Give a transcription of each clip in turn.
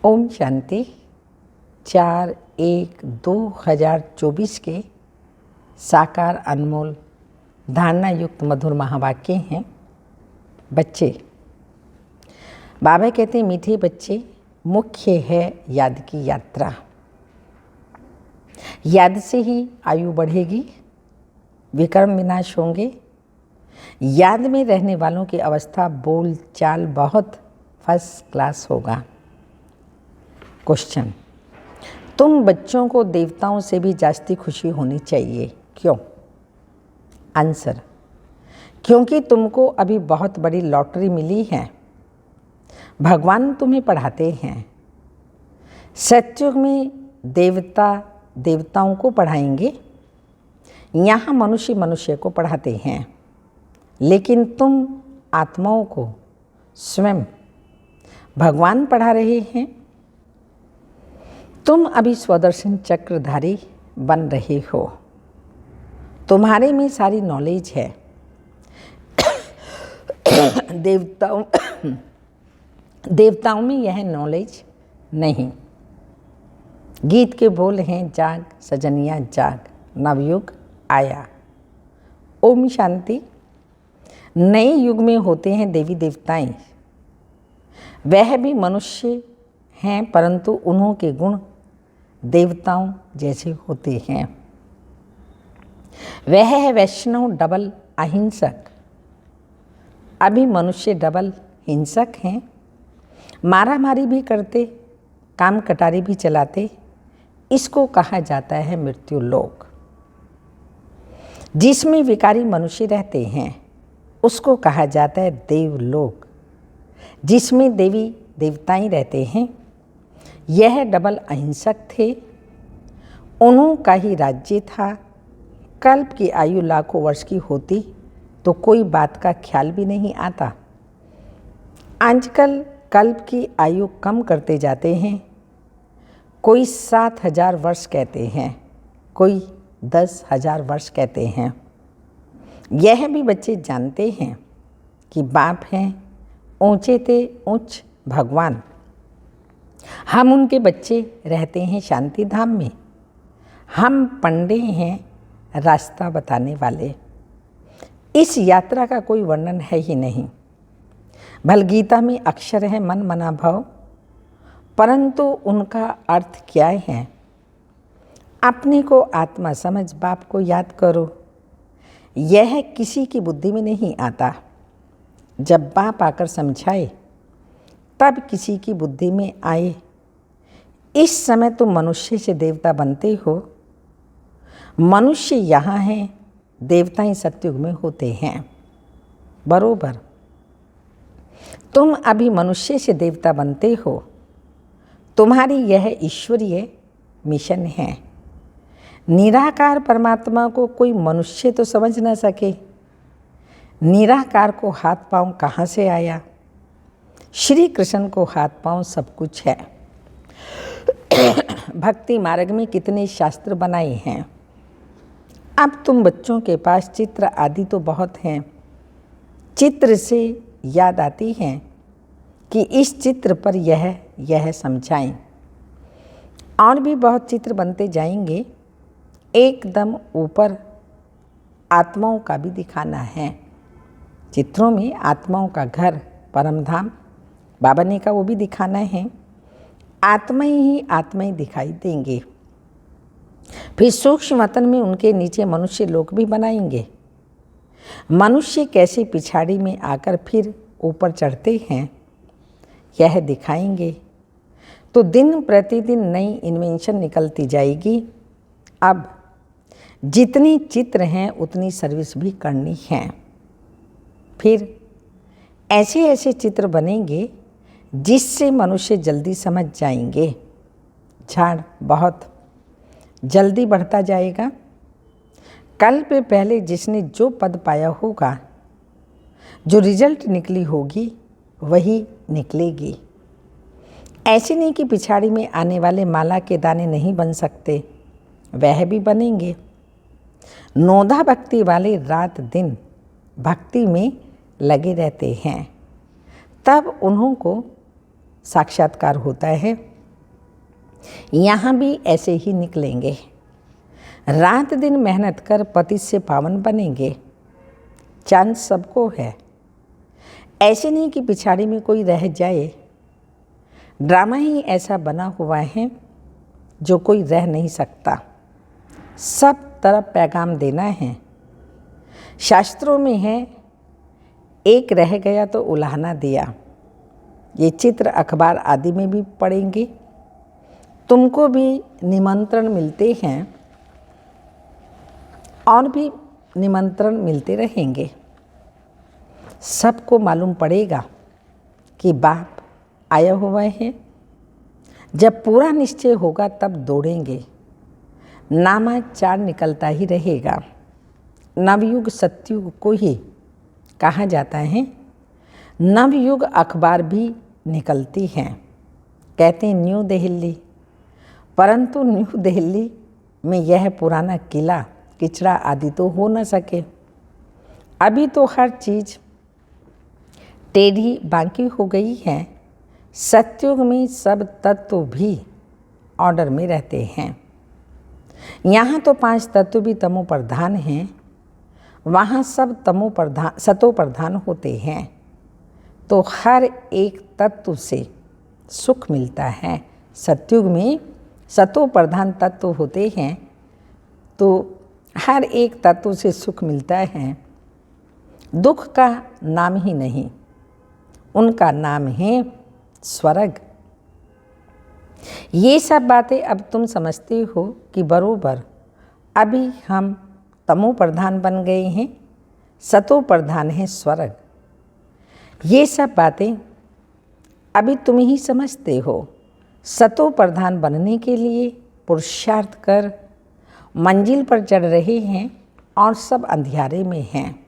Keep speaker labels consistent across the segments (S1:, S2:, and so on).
S1: ओम शांति। 4/1/2024 के साकार अनमोल धारणा युक्त मधुर महावाक्य हैं। बच्चे, बाबा कहते हैं मीठे बच्चे, मुख्य है याद की यात्रा। याद से ही आयु बढ़ेगी, विकर्म विनाश होंगे। याद में रहने वालों की अवस्था बोल चाल बहुत फर्स्ट क्लास होगा। क्वेश्चन, तुम बच्चों को देवताओं से भी जास्ती खुशी होनी चाहिए, क्यों? आंसर, क्योंकि तुमको अभी बहुत बड़ी लॉटरी मिली है। भगवान तुम्हें पढ़ाते हैं। सत्युग में देवताओं को पढ़ाएंगे, यहाँ मनुष्य मनुष्य को पढ़ाते हैं। लेकिन तुम आत्माओं को स्वयं भगवान पढ़ा रहे हैं। तुम अभी स्वदर्शन चक्रधारी बन रहे हो। तुम्हारे में सारी नॉलेज है। देवताओं में यह नॉलेज नहीं। गीत के बोल हैं, जाग सजनिया जाग, नवयुग आया। ओम शांति। नए युग में होते हैं देवी देवताएं। वह भी मनुष्य हैं, परंतु उन्हों के गुण देवताओं जैसे होते हैं। वह है वैष्णव डबल अहिंसक। अभी मनुष्य डबल हिंसक हैं। मारामारी भी करते, काम कटारी भी चलाते। इसको कहा जाता है मृत्यु लोक। जिसमें विकारी मनुष्य रहते हैं उसको कहा जाता है देवलोक। जिसमें देवी देवताएं रहते हैं, यह डबल अहिंसक थे। उन्हों का ही राज्य था। कल्प की आयु लाखों वर्ष की होती तो कोई बात का ख्याल भी नहीं आता। आजकल कल्प की आयु कम करते जाते हैं। कोई 7,000 वर्ष कहते हैं, कोई 10,000 वर्ष कहते हैं। यह भी बच्चे जानते हैं कि बाप हैं ऊंचे ते ऊंच भगवान। हम उनके बच्चे रहते हैं शांति धाम में। हम पंडे हैं रास्ता बताने वाले। इस यात्रा का कोई वर्णन है ही नहीं। भल गीता में अक्षर है मन मना भव, परंतु उनका अर्थ क्या है? अपने को आत्मा समझ बाप को याद करो। यह किसी की बुद्धि में नहीं आता। जब बाप आकर समझाए तब किसी की बुद्धि में आए। इस समय तुम मनुष्य से देवता बनते हो। मनुष्य यहाँ हैं, देवताएं सत्युग में होते हैं। बरोबर। तुम अभी मनुष्य से देवता बनते हो। तुम्हारी यह ईश्वरीय मिशन है। निराकार परमात्मा को कोई मनुष्य तो समझ न सके। निराकार को हाथ पांव कहाँ से आया? श्री कृष्ण को हाथ पांव सब कुछ है। भक्ति मार्ग में कितने शास्त्र बनाए हैं। अब तुम बच्चों के पास चित्र आदि तो बहुत हैं। चित्र से याद आती है कि इस चित्र पर यह समझाएं। और भी बहुत चित्र बनते जाएंगे। एकदम ऊपर आत्माओं का भी दिखाना है। चित्रों में आत्माओं का घर परमधाम बाबा ने का वो भी दिखाना है। आत्माएं ही आत्माएं दिखाई देंगे। फिर सूक्ष्म वतन में उनके नीचे मनुष्य लोक भी बनाएंगे। मनुष्य कैसे पिछाड़ी में आकर फिर ऊपर चढ़ते हैं यह दिखाएंगे। तो दिन प्रतिदिन नई इन्वेंशन निकलती जाएगी। अब जितनी चित्र हैं उतनी सर्विस भी करनी है। फिर ऐसे ऐसे चित्र बनेंगे जिससे मनुष्य जल्दी समझ जाएंगे। झाड़ बहुत जल्दी बढ़ता जाएगा। कल पे पहले जिसने जो पद पाया होगा, जो रिजल्ट निकली होगी वही निकलेगी। ऐसे नहीं कि पिछाड़ी में आने वाले माला के दाने नहीं बन सकते, वह भी बनेंगे। नोधा भक्ति वाले रात दिन भक्ति में लगे रहते हैं, तब उन्हों को साक्षात्कार होता है। यहाँ भी ऐसे ही निकलेंगे। रात दिन मेहनत कर पति से पावन बनेंगे। चांस सबको है, ऐसे नहीं कि पिछाड़ी में कोई रह जाए। ड्रामा ही ऐसा बना हुआ है जो कोई रह नहीं सकता। सब तरफ पैगाम देना है। शास्त्रों में है, एक रह गया तो उलाहना दिया। ये चित्र अखबार आदि में भी पढ़ेंगे। तुमको भी निमंत्रण मिलते हैं और भी निमंत्रण मिलते रहेंगे। सबको मालूम पड़ेगा कि बाप आया हुआ है। जब पूरा निश्चय होगा तब दौड़ेंगे। नामाचार निकलता ही रहेगा। नवयुग सतयुग को ही कहा जाता है। नवयुग अखबार भी निकलती हैं, कहते हैं न्यू दिल्ली, परंतु न्यू दिल्ली में यह पुराना किला किचड़ा आदि तो हो न सके। अभी तो हर चीज़ टेढ़ी बांकी हो गई है। सतयुग में सब तत्व भी ऑर्डर में रहते हैं। यहाँ तो 5 तत्व भी तमो प्रधान हैं, वहाँ सब सतो प्रधान होते हैं। तो हर एक तत्व से सुख मिलता है। सतयुग में सतो प्रधान तत्व होते हैं, तो हर एक तत्व से सुख मिलता है। दुख का नाम ही नहीं, उनका नाम है स्वर्ग। ये सब बातें अब तुम समझते हो कि बरोबर अभी हम तमो प्रधान बन गए हैं, सतो प्रधान है स्वर्ग। ये सब बातें अभी तुम ही समझते हो। सतो प्रधान बनने के लिए पुरुषार्थ कर मंजिल पर चढ़ रहे हैं और सब अंधियारे में हैं।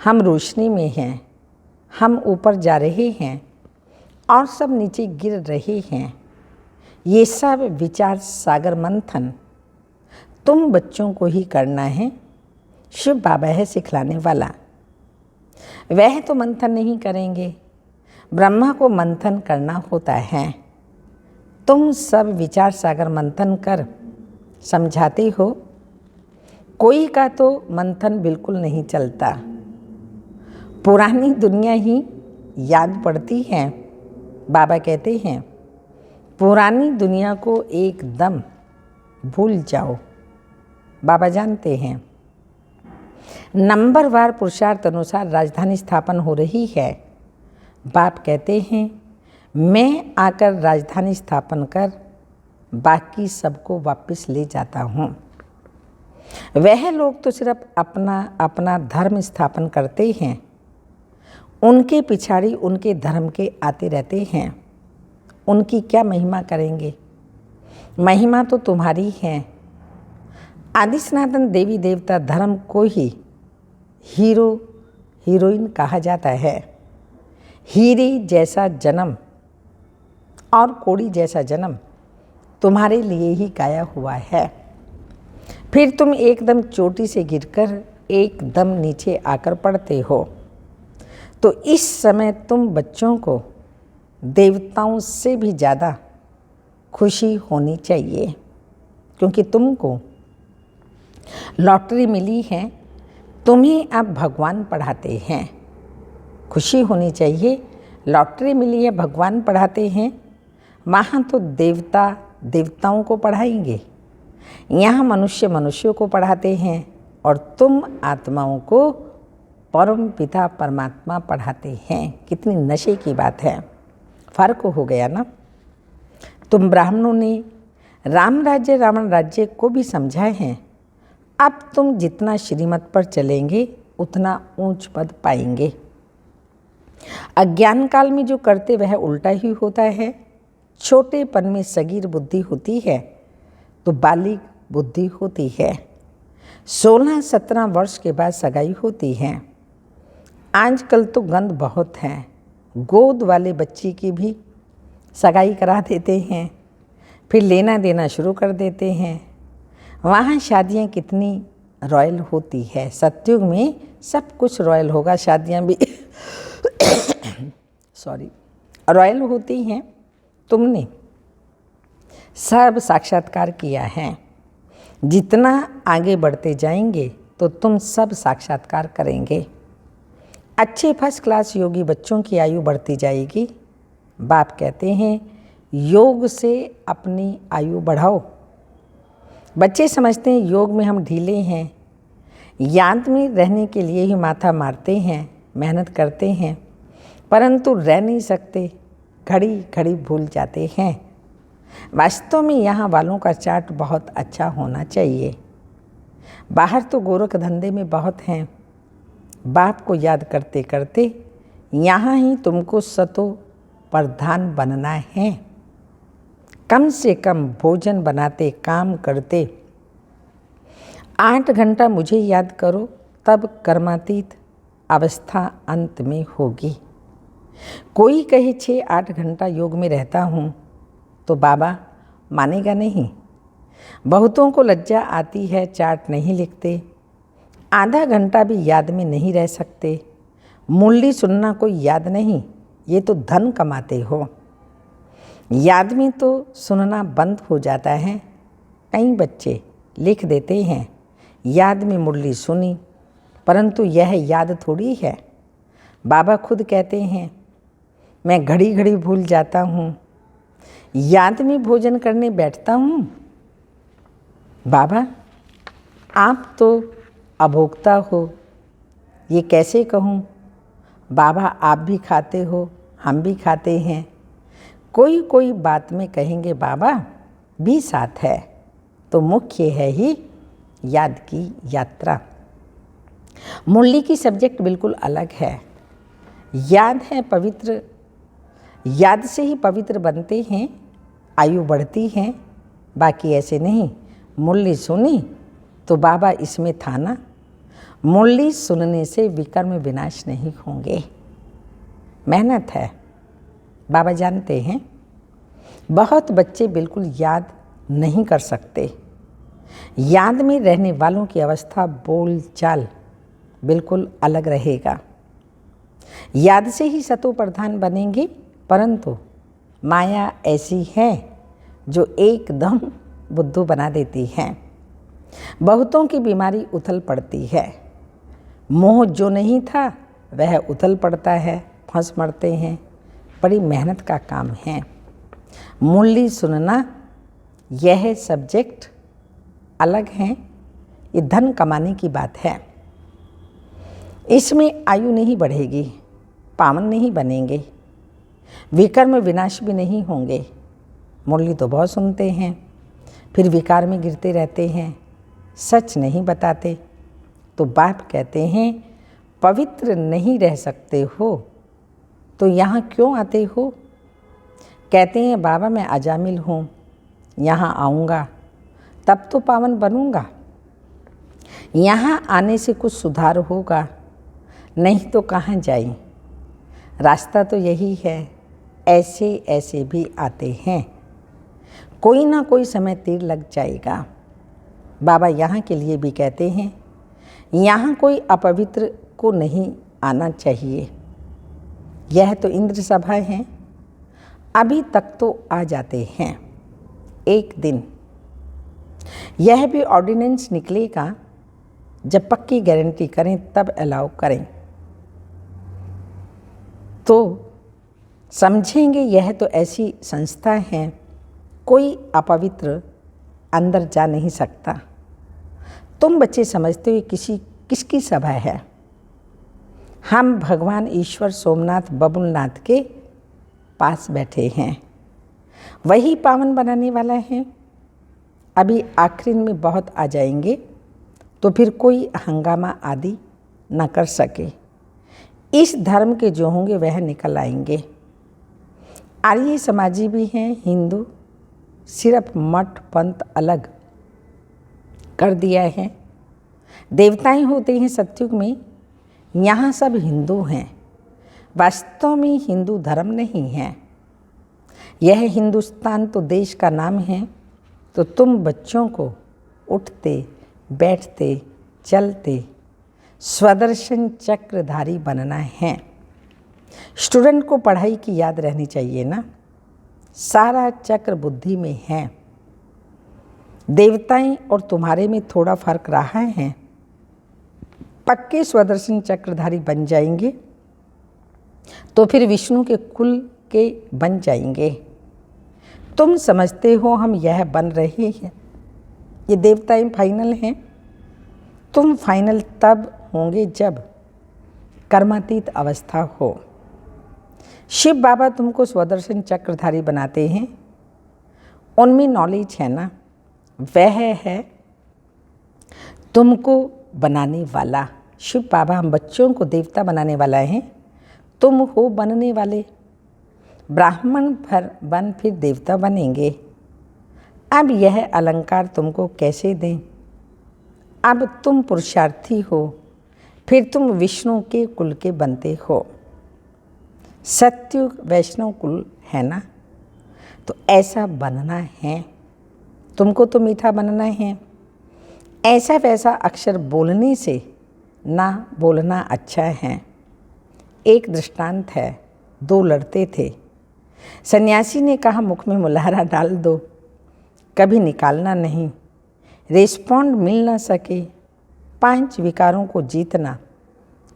S1: हम रोशनी में हैं। हम ऊपर जा रहे हैं और सब नीचे गिर रहे हैं। ये सब विचार सागर मंथन तुम बच्चों को ही करना है। शिव बाबा है सिखलाने वाला। वह तो मंथन नहीं करेंगे, ब्रह्मा को मंथन करना होता है। तुम सब विचार सागर मंथन कर समझाते हो। कोई का तो मंथन बिल्कुल नहीं चलता। पुरानी दुनिया ही याद पड़ती है। बाबा कहते हैं पुरानी दुनिया को एकदम भूल जाओ। बाबा जानते हैं नंबरवार पुरुषार्थ अनुसार राजधानी स्थापन हो रही है। बाप कहते हैं मैं आकर राजधानी स्थापन कर बाकी सबको वापस ले जाता हूँ। वह लोग तो सिर्फ अपना अपना धर्म स्थापन करते हैं। उनके पिछाड़ी उनके धर्म के आते रहते हैं। उनकी क्या महिमा करेंगे? महिमा तो तुम्हारी है। आदि सनातन देवी देवता धर्म को ही हीरो हीरोइन कहा जाता है। हीरे जैसा जन्म और कोड़ी जैसा जन्म तुम्हारे लिए ही गाया हुआ है। फिर तुम एकदम चोटी से गिरकर एकदम नीचे आकर पड़ते हो। तो इस समय तुम बच्चों को देवताओं से भी ज़्यादा खुशी होनी चाहिए, क्योंकि तुमको लॉटरी मिली है। तुम्हें अब भगवान पढ़ाते हैं। खुशी होनी चाहिए। लॉटरी मिली है, भगवान पढ़ाते हैं। वहाँ तो देवता देवताओं को पढ़ाएंगे, यहाँ मनुष्य मनुष्यों को पढ़ाते हैं और तुम आत्माओं को परम पिता परमात्मा पढ़ाते हैं। कितनी नशे की बात है। फर्क हो गया ना। तुम ब्राह्मणों ने राम राज्य रावण राज्य को भी समझाए हैं। अब तुम जितना श्रीमत पर चलेंगे उतना ऊंच पद पाएंगे। अज्ञान काल में जो करते वह उल्टा ही होता है। छोटेपन में सगीर बुद्धि होती है तो बालिग बुद्धि होती है। 16-17 वर्ष के बाद सगाई होती है। आजकल तो गंद बहुत है। गोद वाले बच्ची की भी सगाई करा देते हैं, फिर लेना देना शुरू कर देते हैं। वहाँ शादियाँ कितनी रॉयल होती है। सतयुग में सब कुछ रॉयल होगा, शादियाँ भी रॉयल होती हैं। तुमने सब साक्षात्कार किया है। जितना आगे बढ़ते जाएंगे तो तुम सब साक्षात्कार करेंगे। अच्छे फर्स्ट क्लास योगी बच्चों की आयु बढ़ती जाएगी। बाप कहते हैं योग से अपनी आयु बढ़ाओ। बच्चे समझते हैं योग में हम ढीले हैं, याद में रहने के लिए ही माथा मारते हैं, मेहनत करते हैं, परंतु रह नहीं सकते, घड़ी घड़ी भूल जाते हैं। वास्तव में यहाँ वालों का चार्ट बहुत अच्छा होना चाहिए। बाहर तो गोरख धंधे में बहुत हैं। बाप को याद करते करते यहाँ ही तुमको सतो प्रधान बनना है। कम से कम भोजन बनाते काम करते 8 घंटा मुझे याद करो, तब कर्मातीत अवस्था अंत में होगी। कोई कहे 6-8 घंटा योग में रहता हूँ तो बाबा मानेगा नहीं। बहुतों को लज्जा आती है, चार्ट नहीं लिखते, आधा घंटा भी याद में नहीं रह सकते। मुरली सुनना कोई याद नहीं, ये तो धन कमाते हो। याद में तो सुनना बंद हो जाता है। कई बच्चे लिख देते हैं याद में मुरली सुनी, परंतु यह याद थोड़ी है। बाबा खुद कहते हैं मैं घड़ी घड़ी भूल जाता हूँ, याद में भोजन करने बैठता हूँ। बाबा आप तो अभोक्ता हो, ये कैसे कहूँ। बाबा आप भी खाते हो, हम भी खाते हैं। कोई कोई बात में कहेंगे बाबा भी साथ है, तो मुख्य है ही याद की यात्रा। मुरली की सब्जेक्ट बिल्कुल अलग है। याद है पवित्र, याद से ही पवित्र बनते हैं, आयु बढ़ती है। बाकी ऐसे नहीं। मुरली सुनी तो बाबा इसमें था ना। मुरली सुनने से विकर्म विनाश नहीं होंगे। मेहनत है, बाबा जानते हैं। बहुत बच्चे बिल्कुल याद नहीं कर सकते। याद में रहने वालों की अवस्था बोल चाल बिल्कुल अलग रहेगा। याद से ही सतो प्रधान बनेंगे, परंतु माया ऐसी है जो एकदम बुद्धू बना देती है। बहुतों की बीमारी उथल पड़ती है। मोह जो नहीं था वह उथल पड़ता है, फंस मरते हैं। बड़ी मेहनत का काम है। मुरली सुनना यह सब्जेक्ट अलग है। ये धन कमाने की बात है। इसमें आयु नहीं बढ़ेगी, पावन नहीं बनेंगे, विकर्म विनाश भी नहीं होंगे। मुरली तो बहुत सुनते हैं, फिर विकार में गिरते रहते हैं, सच नहीं बताते। तो बाप कहते हैं पवित्र नहीं रह सकते हो तो यहाँ क्यों आते हो। कहते हैं बाबा मैं अजामिल हूँ, यहाँ आऊँगा तब तो पावन बनूँगा, यहाँ आने से कुछ सुधार होगा, नहीं तो कहाँ जाएं। रास्ता तो यही है। ऐसे ऐसे भी आते हैं, कोई ना कोई समय तीर लग जाएगा। बाबा यहाँ के लिए भी कहते हैं यहाँ कोई अपवित्र को नहीं आना चाहिए। यह तो इंद्र सभा है, अभी तक तो आ जाते हैं। एक दिन यह भी ऑर्डिनेंस निकलेगा, जब पक्की गारंटी करें तब अलाउ करें, तो समझेंगे यह तो ऐसी संस्था है कोई अपवित्र अंदर जा नहीं सकता। तुम बच्चे समझते हो किसकी सभा है। हम भगवान ईश्वर सोमनाथ बबुलनाथ के पास बैठे हैं, वही पावन बनाने वाला है। अभी आखिरी में बहुत आ जाएंगे तो फिर कोई हंगामा आदि न कर सके। इस धर्म के जो होंगे वह निकल आएंगे। आर्य समाजी भी हैं, हिंदू, सिर्फ मठ पंथ अलग कर दिया है। देवताएं होते हैं सतयुग में, यहाँ सब हिंदू हैं। वास्तव में हिंदू धर्म नहीं है। यह हिंदुस्तान तो देश का नाम है। तो तुम बच्चों को उठते बैठते चलते स्वदर्शन चक्रधारी बनना है। स्टूडेंट को पढ़ाई की याद रहनी चाहिए ना। सारा चक्र बुद्धि में है। देवताएं और तुम्हारे में थोड़ा फर्क रहा है। पक्के स्वदर्शन चक्रधारी बन जाएंगे तो फिर विष्णु के कुल के बन जाएंगे। तुम समझते हो हम यह बन रहे हैं, ये देवताएं फाइनल हैं। तुम फाइनल तब होंगे जब कर्मातीत अवस्था हो। शिव बाबा तुमको स्वदर्शन चक्रधारी बनाते हैं, उनमें नॉलेज है ना, वह है तुमको बनाने वाला। शिव बाबा हम बच्चों को देवता बनाने वाला है, तुम हो बनने वाले। ब्राह्मण भर बन फिर देवता बनेंगे। अब यह अलंकार तुमको कैसे दें? अब तुम पुरुषार्थी हो, फिर तुम विष्णु के कुल के बनते हो। सत्युग वैष्णव कुल है ना, तो ऐसा बनना है। तुमको तो मीठा बनना है। ऐसा वैसा अक्षर बोलने से ना बोलना अच्छा है। एक दृष्टांत है, दो लड़ते थे। सन्यासी ने कहा मुख में मुल्हारा डाल दो, कभी निकालना नहीं। रिस्पॉन्ड मिल ना सके। 5 विकारों को जीतना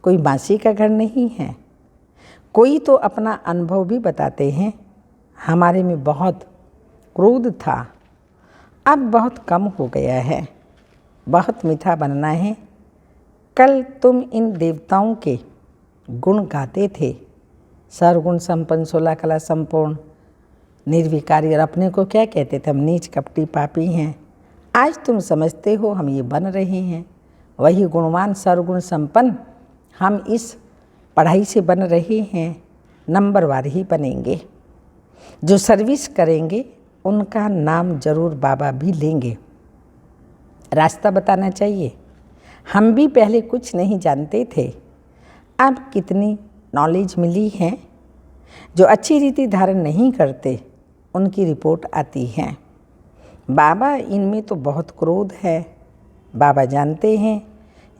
S1: कोई बांसी का घर नहीं है। कोई तो अपना अनुभव भी बताते हैं, हमारे में बहुत क्रोध था, अब बहुत कम हो गया है। बहुत मीठा बनना है। कल तुम इन देवताओं के गुण गाते थे, सर्वगुण संपन्न, 16 कला संपूर्ण, निर्विकारी, और अपने को क्या कहते थे? हम नीच कपटी पापी हैं। आज तुम समझते हो हम ये बन रहे हैं, वही गुणवान सर्वगुण संपन्न हम इस पढ़ाई से बन रहे हैं। नंबरवार ही बनेंगे। जो सर्विस करेंगे उनका नाम जरूर बाबा भी लेंगे। रास्ता बताना चाहिए। हम भी पहले कुछ नहीं जानते थे, अब कितनी नॉलेज मिली है। जो अच्छी रीति धारण नहीं करते उनकी रिपोर्ट आती है, बाबा इनमें तो बहुत क्रोध है। बाबा जानते हैं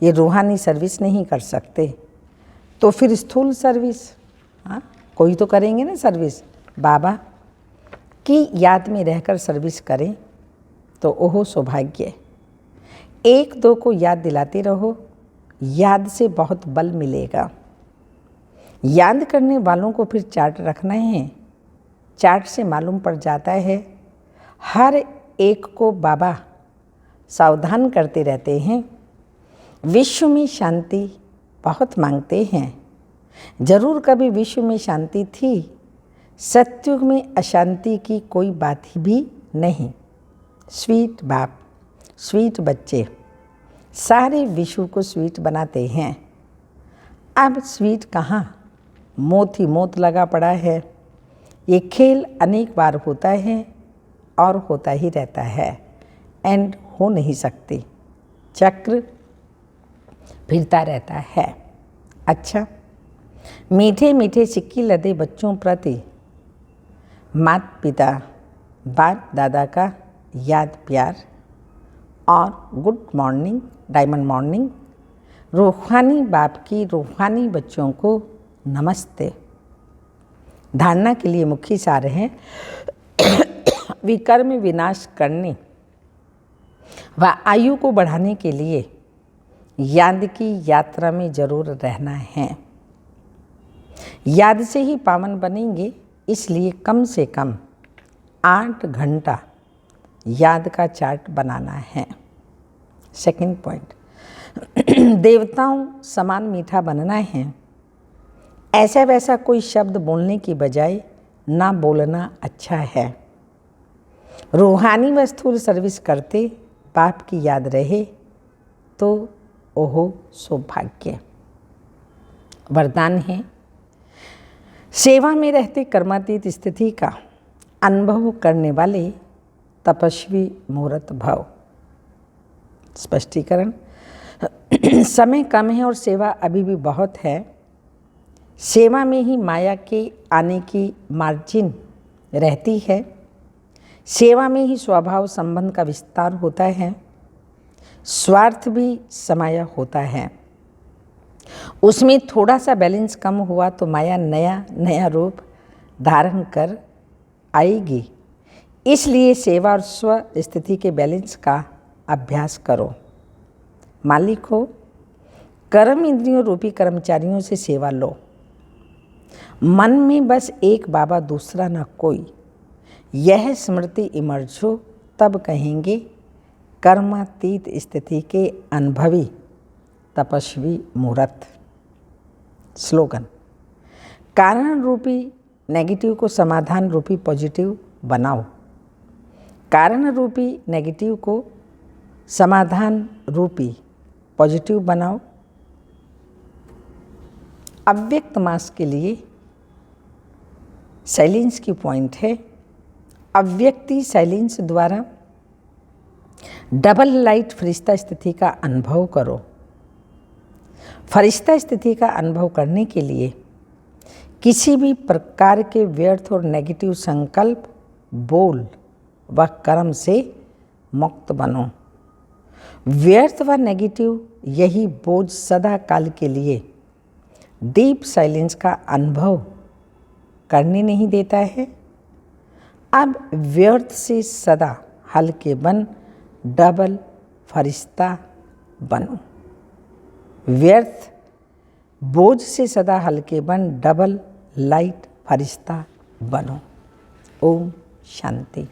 S1: ये रूहानी सर्विस नहीं कर सकते, तो फिर स्थूल सर्विस, हाँ कोई तो करेंगे ना सर्विस। बाबा की याद में रहकर सर्विस करें तो ओहो सौभाग्य। 1-2 को याद दिलाते रहो, याद से बहुत बल मिलेगा। याद करने वालों को फिर चार्ट रखना है, चार्ट से मालूम पड़ जाता है। हर एक को बाबा सावधान करते रहते हैं। विश्व में शांति बहुत मांगते हैं। जरूर कभी विश्व में शांति थी, सत्युग में अशांति की कोई बात ही भी नहीं। स्वीट बाप, स्वीट बच्चे सारे विश्व को स्वीट बनाते हैं। अब स्वीट कहाँ, मोत ही मोत लगा पड़ा है। ये खेल अनेक बार होता है और होता ही रहता है, एंड हो नहीं सकती। चक्र फिरता रहता है। अच्छा, मीठे मीठे सिक्के लदे बच्चों प्रति माता पिता बाप दादा का याद प्यार और गुड मॉर्निंग, डायमंड मॉर्निंग। रूहानी बाप की रूहानी बच्चों को नमस्ते। धारणा के लिए मुख्य सार है विकर्म विनाश करने व आयु को बढ़ाने के लिए याद की यात्रा में जरूर रहना है। याद से ही पावन बनेंगे, इसलिए कम से कम 8 घंटा याद का चार्ट बनाना है। सेकंड पॉइंट, देवताओं समान मीठा बनना है। ऐसा वैसा कोई शब्द बोलने की बजाय ना बोलना अच्छा है। रूहानी व स्थूल सर्विस करते बाप की याद रहे तो ओहो सौभाग्य। वरदान है, सेवा में रहते कर्मातीत स्थिति का अनुभव करने वाले तपस्वी मूर्त भव। स्पष्टीकरण, समय कम है और सेवा अभी भी बहुत है। सेवा में ही माया के आने की मार्जिन रहती है। सेवा में ही स्वभाव संबंध का विस्तार होता है। स्वार्थ भी समाया होता है। उसमें थोड़ा सा बैलेंस कम हुआ तो माया नया नया रूप धारण कर आएगी। इसलिए सेवा और स्व स्थिति के बैलेंस का अभ्यास करो। मालिक हो, कर्म इंद्रियों रूपी कर्मचारियों से सेवा लो। मन में बस एक बाबा, दूसरा न कोई, यह स्मृति इमर्ज हो, तब कहेंगे कर्मातीत स्थिति के अनुभवी तपस्वी मूर्त। स्लोगन: कारण रूपी नेगेटिव को समाधान रूपी पॉजिटिव बनाओ। कारण रूपी नेगेटिव को समाधान रूपी पॉजिटिव बनाओ। अव्यक्त मास के लिए साइलेंस की पॉइंट है, अव्यक्ति साइलेंस द्वारा डबल लाइट फरिश्ता स्थिति का अनुभव करो। फरिश्ता स्थिति का अनुभव करने के लिए किसी भी प्रकार के व्यर्थ और नेगेटिव संकल्प, बोल व कर्म से मुक्त बनो। व्यर्थ व नेगेटिव यही बोझ सदा काल के लिए डीप साइलेंस का अनुभव करने नहीं देता है। अब व्यर्थ से सदा हल्के बन डबल फरिश्ता बनो। व्यर्थ बोझ से सदा हल्के बन डबल लाइट फरिश्ता बनो। ओम शांति।